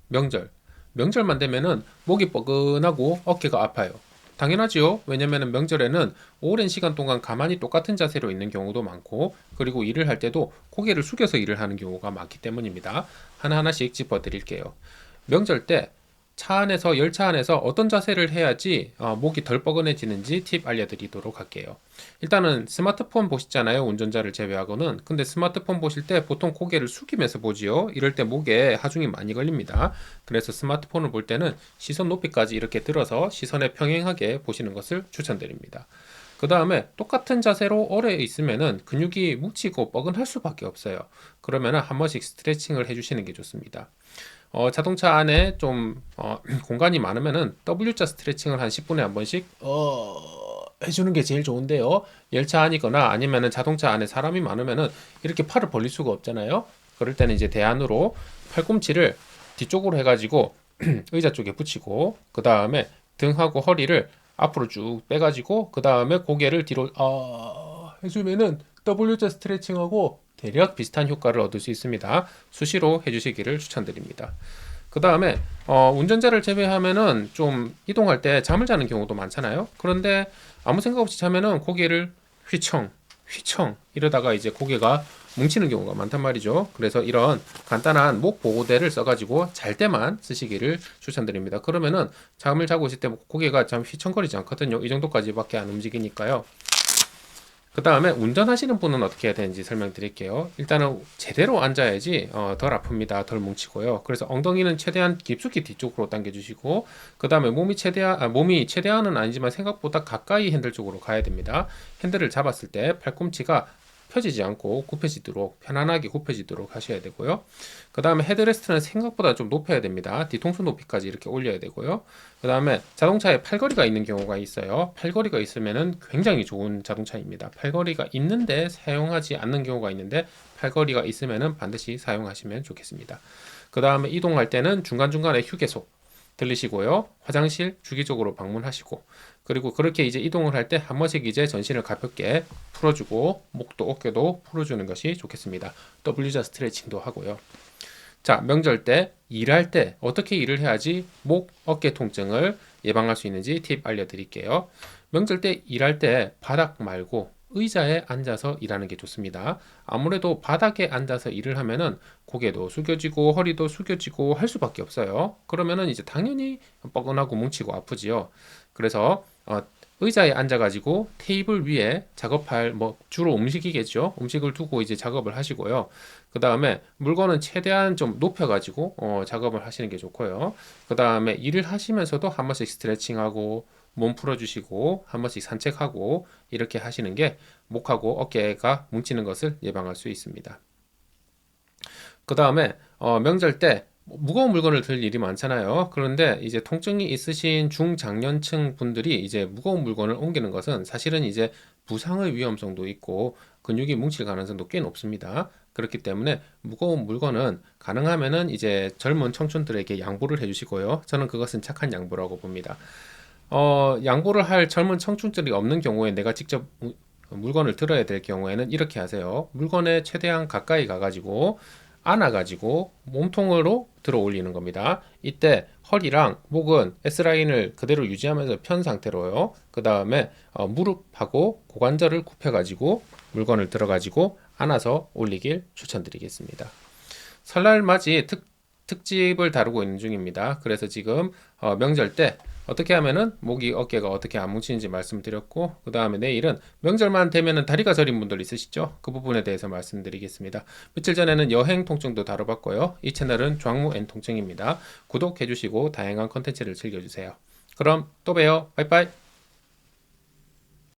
명절만 되면은 목이 뻐근하고 어깨가 아파요. 당연하지요. 왜냐면은 명절에는 오랜 시간 동안 가만히 똑같은 자세로 있는 경우도 많고, 그리고 일을 할 때도 고개를 숙여서 일을 하는 경우가 많기 때문입니다. 하나하나씩 짚어드릴게요. 명절 때 차 안에서, 열차 안에서 어떤 자세를 해야지 목이 덜 뻐근해지는지 팁 알려드리도록 할게요. 일단은 스마트폰 보시잖아요. 운전자를 제외하고는. 근데 스마트폰 보실 때 보통 고개를 숙이면서 보지요. 이럴 때 목에 하중이 많이 걸립니다. 그래서 스마트폰을 볼 때는 시선 높이까지 이렇게 들어서 시선에 평행하게 보시는 것을 추천드립니다. 그 다음에 똑같은 자세로 오래 있으면은 근육이 뭉치고 뻐근할 수밖에 없어요. 그러면은 한 번씩 스트레칭을 해주시는 게 좋습니다. 자동차 안에 좀 공간이 많으면은 W자 스트레칭을 한 10분에 한 번씩 해주는 게 제일 좋은데요. 열차 안이거나 아니면은 자동차 안에 사람이 많으면은 이렇게 팔을 벌릴 수가 없잖아요. 그럴 때는 이제 대안으로 팔꿈치를 뒤쪽으로 해가지고 의자 쪽에 붙이고, 그 다음에 등하고 허리를 앞으로 쭉 빼가지고, 그 다음에 고개를 뒤로 해주면은 W자 스트레칭하고 대략 비슷한 효과를 얻을 수 있습니다. 수시로 해주시기를 추천드립니다. 그 다음에 운전자를 제외하면은 좀 이동할 때 잠을 자는 경우도 많잖아요. 그런데 아무 생각 없이 자면은 고개를 휘청 휘청 이러다가 이제 고개가 뭉치는 경우가 많단 말이죠. 그래서 이런 간단한 목 보호대를 써가지고 잘 때만 쓰시기를 추천드립니다. 그러면은 잠을 자고 있을 때 고개가 참 휘청거리지 않거든요. 이 정도까지밖에 안 움직이니까요. 그 다음에 운전하시는 분은 어떻게 해야 되는지 설명드릴게요. 일단은 제대로 앉아야지 덜 아픕니다. 덜 뭉치고요. 그래서 엉덩이는 최대한 깊숙이 뒤쪽으로 당겨주시고, 그 다음에 몸이 최대한은 아니지만 생각보다 가까이 핸들 쪽으로 가야 됩니다. 핸들을 잡았을 때 팔꿈치가 펴지지 않고 굽혀지도록, 편안하게 굽혀지도록 하셔야 되고요. 그 다음에 헤드레스트는 생각보다 좀 높여야 됩니다. 뒤통수 높이까지 이렇게 올려야 되고요. 그 다음에 자동차에 팔걸이가 있는 경우가 있어요. 팔걸이가 있으면은 굉장히 좋은 자동차입니다. 팔걸이가 있는데 사용하지 않는 경우가 있는데, 팔걸이가 있으면은 반드시 사용하시면 좋겠습니다. 그 다음에 이동할 때는 중간중간에 휴게소 들리시고요. 화장실 주기적으로 방문하시고, 그리고 그렇게 이제 이동을 할 때 한 번씩 이제 전신을 가볍게 풀어주고, 목도 어깨도 풀어주는 것이 좋겠습니다. W자 스트레칭도 하고요. 자, 명절 때, 일할 때 어떻게 일을 해야지 목, 어깨 통증을 예방할 수 있는지 팁 알려드릴게요. 명절 때 일할 때 바닥 말고 의자에 앉아서 일하는 게 좋습니다. 아무래도 바닥에 앉아서 일을 하면은 고개도 숙여지고 허리도 숙여지고 할 수밖에 없어요. 그러면은 이제 당연히 뻐근하고 뭉치고 아프지요. 그래서 의자에 앉아가지고 테이블 위에 작업할 주로 음식이겠죠. 음식을 두고 이제 작업을 하시고요. 그 다음에 물건은 최대한 좀 높여가지고 작업을 하시는 게 좋고요. 그 다음에 일을 하시면서도 한 번씩 스트레칭하고 몸 풀어주시고 한 번씩 산책하고 이렇게 하시는 게 목하고 어깨가 뭉치는 것을 예방할 수 있습니다. 그 다음에 명절 때 무거운 물건을 들 일이 많잖아요. 그런데 이제 통증이 있으신 중장년층 분들이 이제 무거운 물건을 옮기는 것은 사실은 이제 부상의 위험성도 있고 근육이 뭉칠 가능성도 꽤 높습니다. 그렇기 때문에 무거운 물건은 가능하면은 이제 젊은 청춘들에게 양보를 해주시고요. 저는 그것은 착한 양보라고 봅니다. 양보를 할 젊은 청춘들이 없는 경우에 내가 직접 물건을 들어야 될 경우에는 이렇게 하세요. 물건에 최대한 가까이 가가지고 안아가지고 몸통으로 들어 올리는 겁니다. 이때 허리랑 목은 S라인을 그대로 유지하면서 편 상태로요. 그 다음에 무릎하고 고관절을 굽혀가지고 물건을 들어가지고 안아서 올리길 추천드리겠습니다. 설날 맞이 특집을 다루고 있는 중입니다. 그래서 지금 명절 때 어떻게 하면은 목이 어깨가 어떻게 안 뭉치는지 말씀드렸고, 그 다음에 내일은 명절만 되면은 다리가 저린 분들 있으시죠? 그 부분에 대해서 말씀드리겠습니다. 며칠 전에는 여행 통증도 다뤄봤고요. 이 채널은 좌무 N 통증입니다. 구독해주시고 다양한 컨텐츠를 즐겨주세요. 그럼 또 봬요. 빠이빠이.